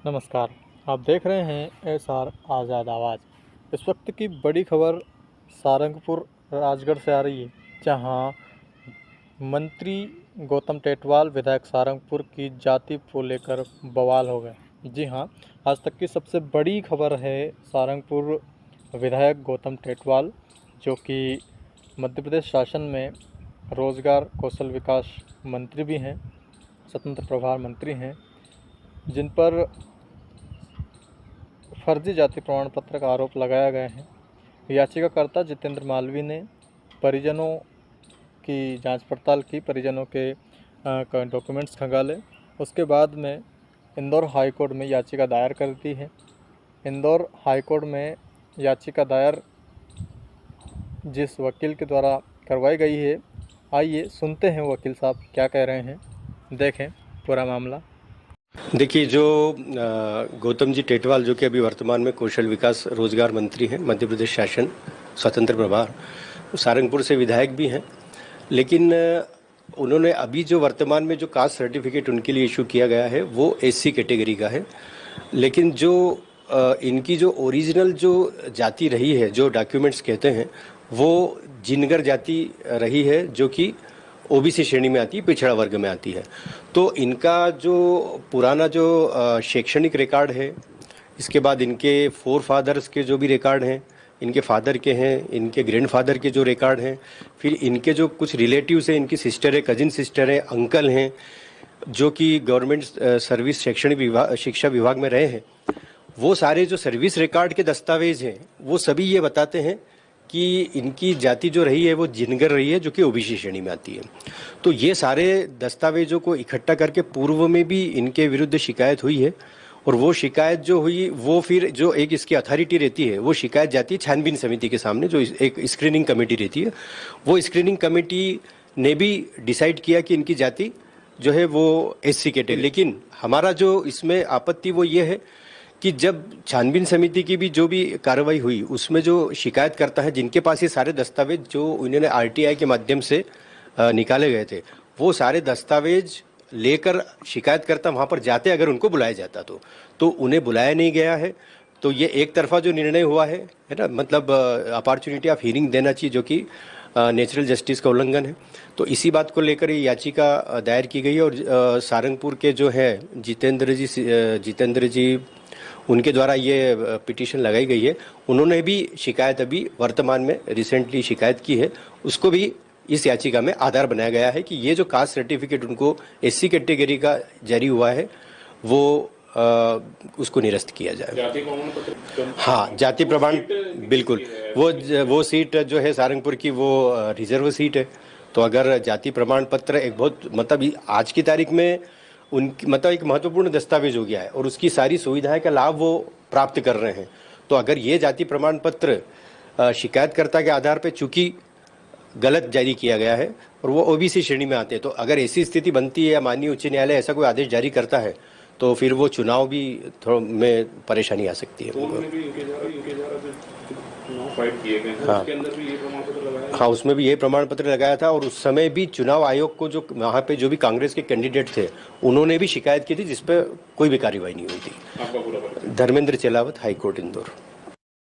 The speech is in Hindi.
नमस्कार। आप देख रहे हैं एसआर आज़ाद आवाज़। इस वक्त की बड़ी खबर सारंगपुर राजगढ़ से आ रही है, जहां मंत्री गौतम टेटवाल विधायक सारंगपुर की जाति को लेकर बवाल हो गए। जी हां, आज तक की सबसे बड़ी खबर है सारंगपुर विधायक गौतम टेटवाल, जो कि मध्य प्रदेश शासन में रोज़गार कौशल विकास मंत्री भी हैं, स्वतंत्र प्रभार मंत्री हैं, जिन पर फर्जी जाति प्रमाण पत्र का आरोप लगाया गया है। याचिकाकर्ता जितेंद्र मालवी ने परिजनों की जांच पड़ताल की, परिजनों के डॉक्यूमेंट्स खंगाले। उसके बाद में इंदौर हाई कोर्ट में याचिका दायर कर दी है। इंदौर हाई कोर्ट में याचिका दायर जिस वकील के द्वारा करवाई गई है, आइए सुनते हैं वकील साहब क्या कह रहे हैं, देखें पूरा मामला। देखिए, जो गौतम जी टेटवाल जो कि अभी वर्तमान में कौशल विकास रोजगार मंत्री हैं, मध्य प्रदेश शासन स्वतंत्र प्रभार, सारंगपुर से विधायक भी हैं। लेकिन उन्होंने अभी जो वर्तमान में जो कास्ट सर्टिफिकेट उनके लिए इशू किया गया है वो एससी कैटेगरी का है। लेकिन जो इनकी जो ओरिजिनल जो जाति रही है, जो डॉक्यूमेंट्स कहते हैं, वो जिनगर जाति रही है, जो कि ओबीसी श्रेणी में आती है, पिछड़ा वर्ग में आती है। तो इनका जो पुराना जो शैक्षणिक रिकॉर्ड है, इसके बाद इनके फोर फादर्स के जो भी रिकॉर्ड हैं, इनके फादर के हैं, इनके ग्रैंडफादर के जो रिकॉर्ड हैं, फिर इनके जो कुछ रिलेटिव्स हैं, इनकी सिस्टर है, कजिन सिस्टर है, अंकल हैं, जो कि गवर्नमेंट सर्विस शैक्षणिक विभाग शिक्षा विभाग में रहे हैं, वो सारे जो सर्विस रिकॉर्ड के दस्तावेज हैं वो सभी ये बताते हैं कि इनकी जाति जो रही है वो जिनगर रही है, जो कि ओबीसी श्रेणी में आती है। तो ये सारे दस्तावेजों को इकट्ठा करके पूर्व में भी इनके विरुद्ध शिकायत हुई है, और वो शिकायत जो हुई वो फिर जो एक इसकी अथॉरिटी रहती है वो शिकायत जाती है छानबीन समिति के सामने, जो एक स्क्रीनिंग कमेटी रहती है। वो स्क्रीनिंग कमेटी ने भी डिसाइड किया कि इनकी जाति जो है वो एससी कैटेगरी। लेकिन हमारा जो इसमें आपत्ति वो ये है कि जब छानबीन समिति की भी जो भी कार्रवाई हुई, उसमें जो शिकायत करता है, जिनके पास ये सारे दस्तावेज जो उन्होंने आरटीआई के माध्यम से निकाले गए थे, वो सारे दस्तावेज लेकर शिकायतकर्ता वहाँ पर जाते, अगर उनको बुलाया जाता तो उन्हें बुलाया नहीं गया है। तो ये एक तरफा जो निर्णय हुआ है ना, मतलब अपॉर्चुनिटी ऑफ हियरिंग देना चाहिए, जो कि नेचुरल जस्टिस का उल्लंघन है। तो इसी बात को लेकर ये याचिका दायर की गई है। और सारंगपुर के जो है जितेंद्र जी उनके द्वारा ये पिटीशन लगाई गई है। उन्होंने भी शिकायत अभी वर्तमान में रिसेंटली शिकायत की है, उसको भी इस याचिका में आधार बनाया गया है कि ये जो कास्ट सर्टिफिकेट उनको एससी कैटेगरी का जारी हुआ है वो उसको निरस्त किया जाए। हाँ, जाति प्रमाण, बिल्कुल। वो सीट जो है सारंगपुर की वो रिजर्व सीट है। तो अगर जाति प्रमाण पत्र एक बहुत मतलब आज की तारीख में उनकी मतलब एक महत्वपूर्ण दस्तावेज हो गया है, और उसकी सारी सुविधाएं का लाभ वो प्राप्त कर रहे हैं। तो अगर ये जाति प्रमाण पत्र शिकायतकर्ता के आधार पर चूंकि गलत जारी किया गया है और वो ओबीसी श्रेणी में आते हैं, तो अगर ऐसी स्थिति बनती है या माननीय उच्च न्यायालय ऐसा कोई आदेश जारी करता है तो फिर वो चुनाव भी थोड़ा में परेशानी आ सकती है। हाँ, उसमें भी ये प्रमाण पत्र लगाया था, और उस समय भी चुनाव आयोग को जो वहाँ पे जो भी कांग्रेस के कैंडिडेट थे उन्होंने भी शिकायत की थी, जिसपे कोई भी कार्रवाई नहीं हुई थी। Dharmendra Chelawat, high court Indore.